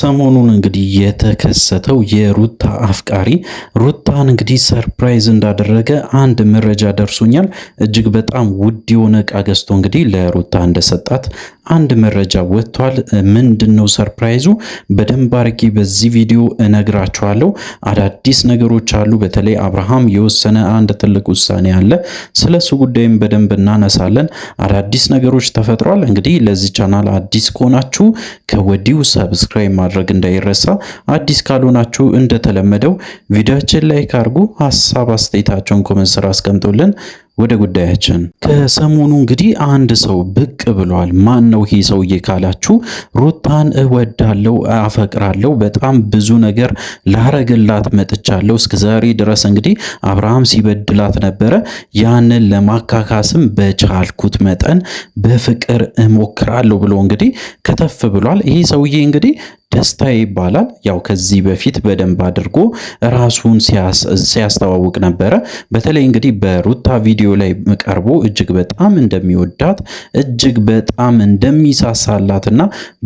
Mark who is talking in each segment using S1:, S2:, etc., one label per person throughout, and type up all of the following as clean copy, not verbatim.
S1: ሰሞኑን እንግዲህ የተከሰተው የሩታ አፍቃሪ ሩታን እንግዲህ ሰርፕራይዝ እንዳደረገ አንድ መረጃ ደርሶኛል። እጅግ በጣም ውድ የሆነ እቃ ገዝቶ እንግዲህ ለሩታ እንደሰጣት አንድ መረጃ ወጥቷል። ምንድነው ሰርፕራይዙ? በደንብ አድርጌ በዚህ ቪዲዮ እነግራችኋለሁ። አዳዲስ ነገሮች አሉ። በተለይ አብርሃም የወሰነ አንድ ትልቅ ውሳኔ አለ። ስለሱ ጉዳይም በደንብ እናነሳለን። አዳዲስ ነገሮች ተፈጥሯል። እንግዲህ ለዚህ ቻናል አዲስ ከሆናችሁ ከወዲሁ ሰብስክራይብ ማድረግ እንዳይረሳ። አዲስ ካልሆናችሁ እንደተለመደው ቪዲዮአችን ላይክ አድርጉ፣ ሐሳብ አስተያየታችሁን ኮሜንት ስራ አስቀምጡልን። ወደ ጉዳያችን ከሰሞኑ እንግዲህ አንድ ሰው ብቅ ብሏል። ማን ነው ይሄ ሰውዬ ካላችሁ፣ ሩታን እወዳለሁ፣ አፈቅራለሁ፣ በጣም ብዙ ነገር ላረግላት መጥቻለሁ። እስከዛሬ ድረስ እንግዲህ አብርሃም ሲበድላት ነበረ። ያንን ለማካካስም በቻልኩት መጠን በፍቅር እሞክራለሁ ብሎ እንግዲህ ከተፍ ብሏል። ይሄ ሰውዬ እንግዲህ ደስታ ይባላል። ያው ከዚህ በፊት በደንብ አድርጎ ራሱን ሲያስተዋውቅ ነበረ። በተለይ እንግዲህ በሩታ ቪዲዮ ላይ ቀርቦ እጅግ በጣም እንደሚወዳት እጅግ በጣም እንደሚሳሳላትና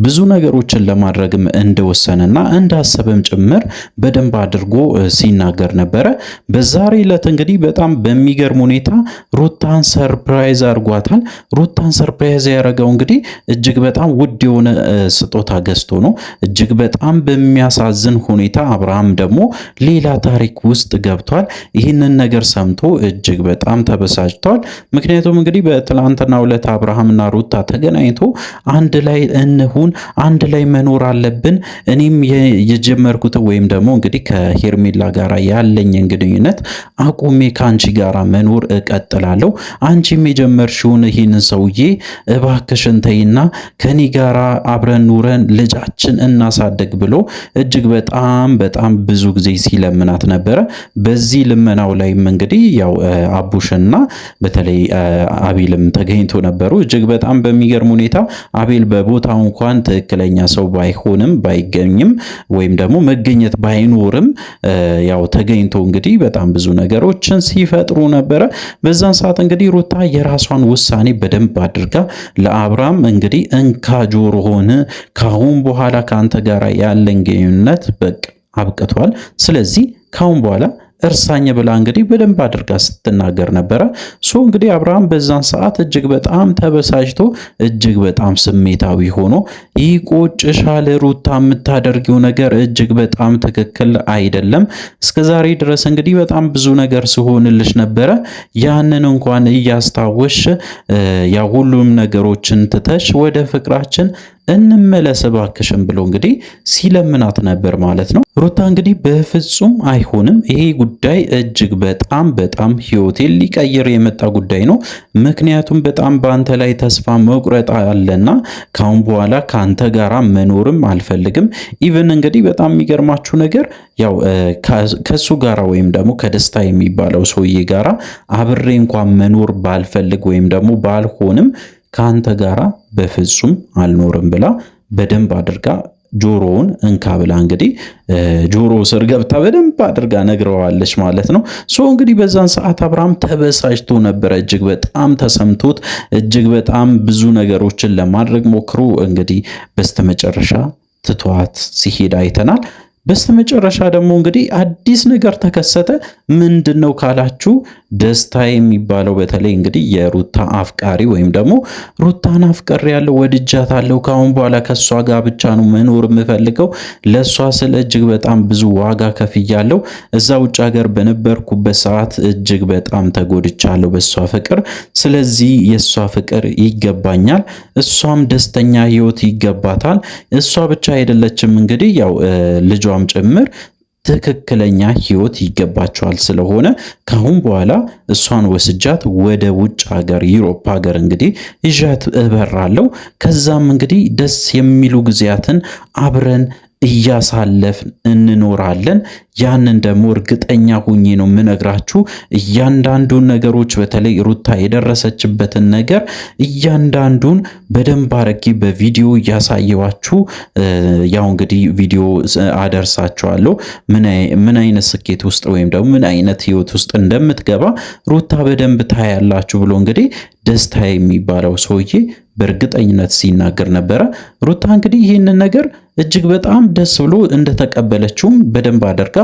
S1: ብዙ ነገሮችን ለማድረግም እንደወሰነና እንዳሰበም ጭምር በደንብ አድርጎ ሲናገር ነበረ። በዛሬ ዕለት እንግዲህ በጣም በሚገርም ሁኔታ ሩታን ሰርፕራይዝ አድርጓታል። ሩታን ሰርፕራይዝ ያደረገው እንግዲህ እጅግ በጣም ውድ የሆነ ስጦታ ገዝቶ ነው። እጅግ በጣም በሚያሳዝን ሁኔታ አብርሃም ደግሞ ሌላ ታሪክ ውስጥ ገብቷል። ይህንን ነገር ሰምቶ እጅግ በጣም ተበሳጭቷል። ምክንያቱም እንግዲህ በትላንትናው ዕለት አብርሃምና ሩታ ተገናኝቶ አንድ ላይ እንሁን፣ አንድ ላይ መኖር አለብን፣ እኔም የጀመርኩት ወይም ደግሞ እንግዲህ ከሄርሜላ ጋራ ያለኝን ግንኙነት አቁሜ ከአንቺ ጋራ መኖር እቀጥላለሁ፣ አንቺም የጀመርሽውን ይህንን ሰውዬ እባክሽን ተይና ከኔ ጋራ አብረን ኑረን ልጃችን እናሳደግ ብሎ እጅግ በጣም ብዙ ጊዜ ሲለምናት ነበረ። በዚህ ልመናው ላይም እንግዲህ ያው አቡሽና በተለይ አቤልም ተገኝቶ ነበሩ። እጅግ በጣም በሚገርም ሁኔታ አቤል በቦታው እንኳን ትክክለኛ ሰው ባይሆንም ባይገኝም ወይም ደግሞ መገኘት ባይኖርም ያው ተገኝቶ እንግዲህ በጣም ብዙ ነገሮችን ሲፈጥሩ ነበረ። በዛን ሰዓት እንግዲህ ሩታ የራሷን ውሳኔ በደንብ አድርጋ ለአብርሃም እንግዲህ እንካ ጆሮ ሆነ ካሁን በኋላ ከአንተ ጋር ያለን ግንኙነት በቃ አብቅቷል፣ ስለዚህ ካሁን በኋላ እርሳኝ ብላ እንግዲህ በደንብ አድርጋ ስትናገር ነበረ። እንግዲህ አብርሃም በዛን ሰዓት እጅግ በጣም ተበሳጭቶ እጅግ በጣም ስሜታዊ ሆኖ ይቆጭሻል፣ ሩታ የምታደርጊው ነገር እጅግ በጣም ትክክል አይደለም። እስከዛሬ ድረስ እንግዲህ በጣም ብዙ ነገር ሲሆንልሽ ነበረ። ያንን እንኳን እያስታወሽ ያ ሁሉም ነገሮችን ትተሽ ወደ ፍቅራችን እንመለስ እባክሽን ብሎ እንግዲህ ሲለምናት ነበር ማለት ነው። ሩታ እንግዲህ በፍጹም አይሆንም፣ ይሄ ጉዳይ እጅግ በጣም ህይወቴን ሊቀይር የመጣ ጉዳይ ነው። ምክንያቱም በጣም በአንተ ላይ ተስፋ መቁረጥ አለና ካሁን በኋላ ከአንተ ጋራ መኖርም አልፈልግም። ኢቭን እንግዲህ በጣም የሚገርማችሁ ነገር ያው ከሱ ጋራ ወይም ደግሞ ከደስታ የሚባለው ሰውዬ ጋራ አብሬ እንኳን መኖር ባልፈልግ ወይም ደግሞ ባልሆንም ከአንተ ጋራ በፍጹም አልኖርም ብላ በደንብ አድርጋ ጆሮውን እንካ ብላ እንግዲህ ጆሮ ስር ገብታ በደንብ አድርጋ ነግረዋለች ማለት ነው። እንግዲህ በዛን ሰዓት አብርሃም ተበሳጭቶ ነበረ። እጅግ በጣም ተሰምቶት እጅግ በጣም ብዙ ነገሮችን ለማድረግ ሞክሮ እንግዲህ በስተመጨረሻ ትቷት ሲሄድ አይተናል። በስተመጨረሻ ደግሞ እንግዲህ አዲስ ነገር ተከሰተ። ምንድነው ካላችሁ ደስታ የሚባለው በተለይ እንግዲህ የሩታ አፍቃሪ ወይም ደግሞ ሩታን አፍቅሬያለሁ፣ ወድጃታለሁ፣ ካሁን በኋላ ከሷ ጋር ብቻ ነው መኖር የምፈልገው፣ ለሷ ስለ እጅግ በጣም ብዙ ዋጋ ከፍያለሁ፣ እዛ ውጭ ሀገር በነበርኩበት ሰዓት እጅግ በጣም ተጎድቻለሁ በሷ ፍቅር፣ ስለዚህ የሷ ፍቅር ይገባኛል፣ እሷም ደስተኛ ህይወት ይገባታል፣ እሷ ብቻ አይደለችም እንግዲህ ያው ልጇ ጭምር ትክክለኛ ህይወት ይገባቸዋል። ስለሆነ ካሁን በኋላ እሷን ወስጃት ወደ ውጭ ሀገር ዩሮፕ ሀገር እንግዲህ ይዣት እበራለሁ። ከዛም እንግዲህ ደስ የሚሉ ጊዜያትን አብረን እያሳለፍን እንኖራለን። ያንን ደግሞ እርግጠኛ ሁኜ ነው የምነግራችሁ። እያንዳንዱን ነገሮች በተለይ ሩታ የደረሰችበትን ነገር እያንዳንዱን በደንብ አድርጌ በቪዲዮ እያሳየዋችሁ ያው እንግዲህ ቪዲዮ አደርሳችኋለሁ። ምን አይነት ስኬት ውስጥ ወይም ደግሞ ምን አይነት ህይወት ውስጥ እንደምትገባ ሩታ በደንብ ታያላችሁ ብሎ እንግዲህ ደስታ የሚባለው ሰውዬ በእርግጠኝነት ሲናገር ነበረ። ሩታ እንግዲህ ይህንን ነገር እጅግ በጣም ደስ ብሎ እንደተቀበለችውም በደንብ አድርጋ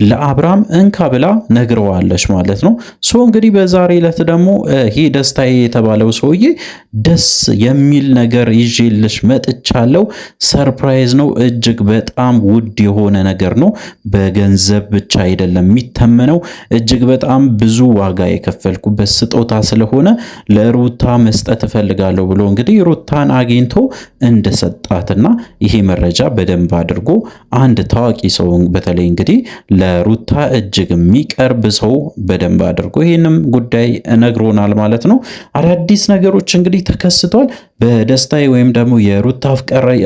S1: ለአብርሃም እንካ ብላ ነግረዋለች ማለት ነው። ሶ እንግዲህ በዛሬ ዕለት ደግሞ ይሄ ደስታዬ የተባለው ሰውዬ ደስ የሚል ነገር ይዤልሽ መጥቻለሁ። ሰርፕራይዝ ነው። እጅግ በጣም ውድ የሆነ ነገር ነው። በገንዘብ ብቻ አይደለም የሚተመነው። እጅግ በጣም ብዙ ዋጋ የከፈልኩበት ስጦታ ስለሆነ ለሩታ መስጠት እፈልጋለሁ ብሎ እንግዲህ ሩታን አግኝቶ እንደሰጣትና ይሄ መረጃ በደንብ አድርጎ አንድ ታዋቂ ሰው በተለይ እንግዲህ ለሩታ እጅግ የሚቀርብ ሰው በደንብ አድርጎ ይህንም ጉዳይ ነግሮናል ማለት ነው። አዳዲስ ነገሮች እንግዲህ ተከስቷል። በደስታዬ ወይም ደግሞ የሩታ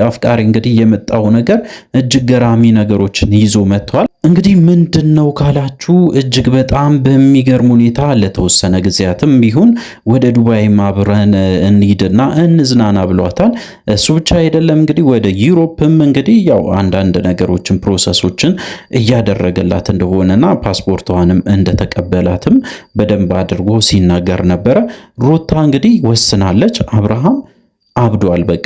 S1: አፍቃሪ እንግዲህ የመጣው ነገር እጅግ ገራሚ ነገሮችን ይዞ መጥቷል። እንግዲህ ምንድን ነው ካላችሁ እጅግ በጣም በሚገርም ሁኔታ ለተወሰነ ጊዜያትም ቢሆን ወደ ዱባይም አብረን እንሂድና እንዝናና ብሏታል። እሱ ብቻ አይደለም እንግዲህ ወደ ዩሮፕም እንግዲህ ያው አንዳንድ ነገሮችን ፕሮሰሶችን እያደረገላት እንደሆነና ፓስፖርቷንም እንደተቀበላትም በደንብ አድርጎ ሲናገር ነበረ። ሩታ እንግዲህ ወስናለች። አብርሃም አብዷል። በቃ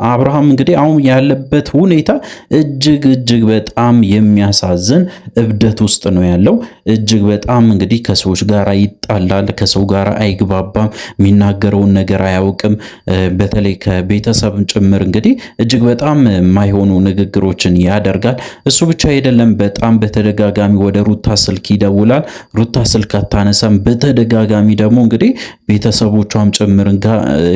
S1: አብርሃም እንግዲህ አሁን ያለበት ሁኔታ እጅግ በጣም የሚያሳዝን እብደት ውስጥ ነው ያለው። እጅግ በጣም እንግዲህ ከሰዎች ጋር ይጣላል፣ ከሰው ጋር አይግባባም፣ የሚናገረውን ነገር አያውቅም። በተለይ ከቤተሰብ ጭምር እንግዲህ እጅግ በጣም የማይሆኑ ንግግሮችን ያደርጋል። እሱ ብቻ አይደለም፣ በጣም በተደጋጋሚ ወደ ሩታ ስልክ ይደውላል። ሩታ ስልክ አታነሳም። በተደጋጋሚ ደግሞ እንግዲህ ቤተሰቦቿም ጭምር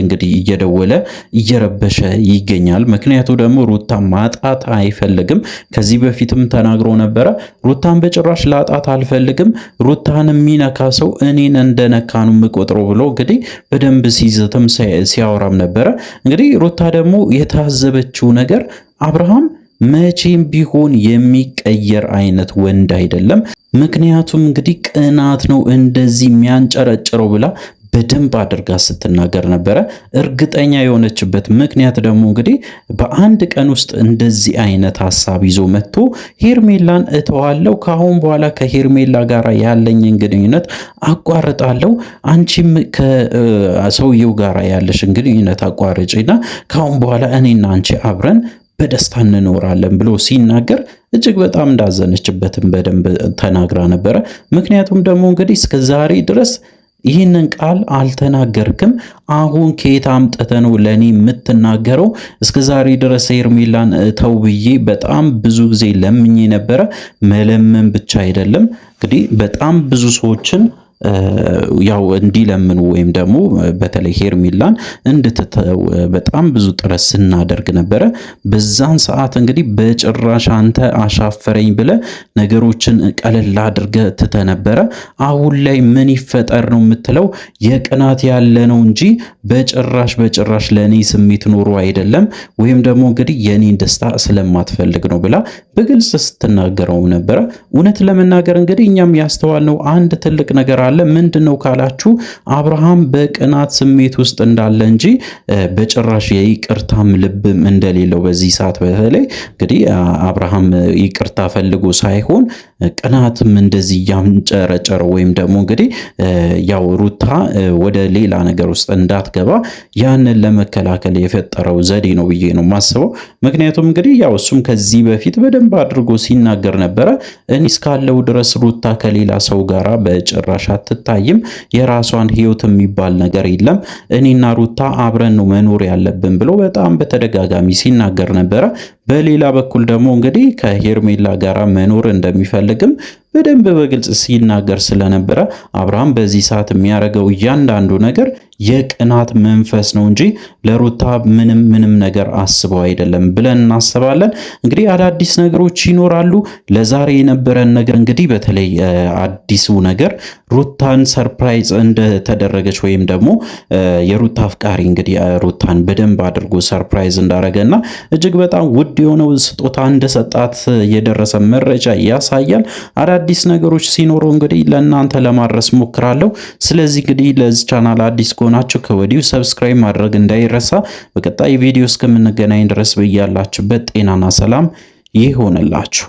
S1: እንግዲህ እየደወለ እየረበሸ ይገኛል። ምክንያቱ ደግሞ ሩታን ማጣት አይፈልግም። ከዚህ በፊትም ተናግሮ ነበረ። ሩታን በጭራሽ ላጣት አልፈልግም፣ ሩታን የሚነካ ሰው እኔን እንደነካ ነው የምቆጥረው ብሎ እንግዲህ በደንብ ሲዝትም ሲያወራም ነበረ። እንግዲህ ሩታ ደግሞ የታዘበችው ነገር አብርሃም መቼም ቢሆን የሚቀየር አይነት ወንድ አይደለም። ምክንያቱም እንግዲህ ቅናት ነው እንደዚህ የሚያንጨረጭረው ብላ በደንብ አድርጋ ስትናገር ነበረ። እርግጠኛ የሆነችበት ምክንያት ደግሞ እንግዲህ በአንድ ቀን ውስጥ እንደዚህ አይነት ሐሳብ ይዞ መጥቶ ሄርሜላን እተዋለሁ፣ ካሁን በኋላ ከሄርሜላ ጋር ያለኝን ግንኙነት አቋርጣለሁ፣ አንቺም ከሰውየው ጋር ያለሽን ግንኙነት አቋርጪና ካሁን በኋላ እኔና አንቺ አብረን በደስታ እንኖራለን ብሎ ሲናገር እጅግ በጣም እንዳዘነችበትም በደንብ ተናግራ ነበረ። ምክንያቱም ደግሞ እንግዲህ እስከ ዛሬ ድረስ ይህንን ቃል አልተናገርክም፣ አሁን ከየት አምጥተህ ነው ለኔ የምትናገረው? እስከ ዛሬ ድረስ ሄርሜላን ተው ብዬ በጣም ብዙ ጊዜ ለምኜ ነበረ። መለመን ብቻ አይደለም እንግዲህ በጣም ብዙ ሰዎችን ያው እንዲለምኑ ወይም ደግሞ በተለይ ሄርሜላን እንድትተው በጣም ብዙ ጥረት ስናደርግ ነበረ። በዛን ሰዓት እንግዲህ በጭራሽ አንተ አሻፈረኝ ብለ ነገሮችን ቀለል አድርገ ትተ ነበረ። አሁን ላይ ምን ይፈጠር ነው የምትለው? የቅናት ያለ ነው እንጂ በጭራሽ ለኔ ስሜት ኖሮ አይደለም፣ ወይም ደግሞ እንግዲህ የኔን ደስታ ስለማትፈልግ ነው ብላ በግልጽ ስትናገረው ነበረ። እውነት ለመናገር እንግዲህ እኛም ያስተዋልነው አንድ ትልቅ ነገር አለ። ምንድነው ካላችሁ አብርሃም በቅናት ስሜት ውስጥ እንዳለ እንጂ በጭራሽ የይቅርታም ልብም እንደሌለው በዚህ ሰዓት በተለይ እንግዲህ አብርሃም ይቅርታ ፈልጎ ሳይሆን ቅናትም እንደዚህ ያንጨረጨረው ወይም ደግሞ እንግዲህ ያው ሩታ ወደ ሌላ ነገር ውስጥ እንዳትገባ ያንን ለመከላከል የፈጠረው ዘዴ ነው ብዬ ነው የማስበው። ምክንያቱም እንግዲህ ያው እሱም ከዚህ በፊት በደንብ አድርጎ ሲናገር ነበረ። እኔ እስካለው ድረስ ሩታ ከሌላ ሰው ጋራ በጭራሽ አትታይም፣ የራሷን ህይወት የሚባል ነገር የለም፣ እኔና ሩታ አብረን ነው መኖር ያለብን ብሎ በጣም በተደጋጋሚ ሲናገር ነበረ። በሌላ በኩል ደግሞ እንግዲህ ከሄርሜላ ጋራ መኖር እንደሚፈልግም በደንብ በግልጽ ሲናገር ስለነበረ አብርሃም በዚህ ሰዓት የሚያደርገው እያንዳንዱ ነገር የቅናት መንፈስ ነው እንጂ ለሩታ ምንም ነገር አስበው አይደለም ብለን እናስባለን። እንግዲህ አዳዲስ ነገሮች ይኖራሉ። ለዛሬ የነበረን ነገር እንግዲህ በተለይ አዲሱ ነገር ሩታን ሰርፕራይዝ እንደተደረገች ወይም ደግሞ የሩታ አፍቃሪ እንግዲህ ሩታን በደንብ አድርጎ ሰርፕራይዝ እንዳረገና እጅግ በጣም ውድ የሆነው ስጦታ እንደሰጣት የደረሰ መረጃ ያሳያል። አዳዲስ ነገሮች ሲኖሩ እንግዲህ ለእናንተ ለማድረስ ሞክራለሁ። ስለዚህ እንግዲህ ለዚህ ቻናል አዲስ ከሆናችሁ ከወዲሁ ሰብስክራይብ ማድረግ እንዳይረሳ። በቀጣይ ቪዲዮ እስከምንገናኝ ድረስ በያላችሁበት ጤናና ሰላም ይሆንላችሁ።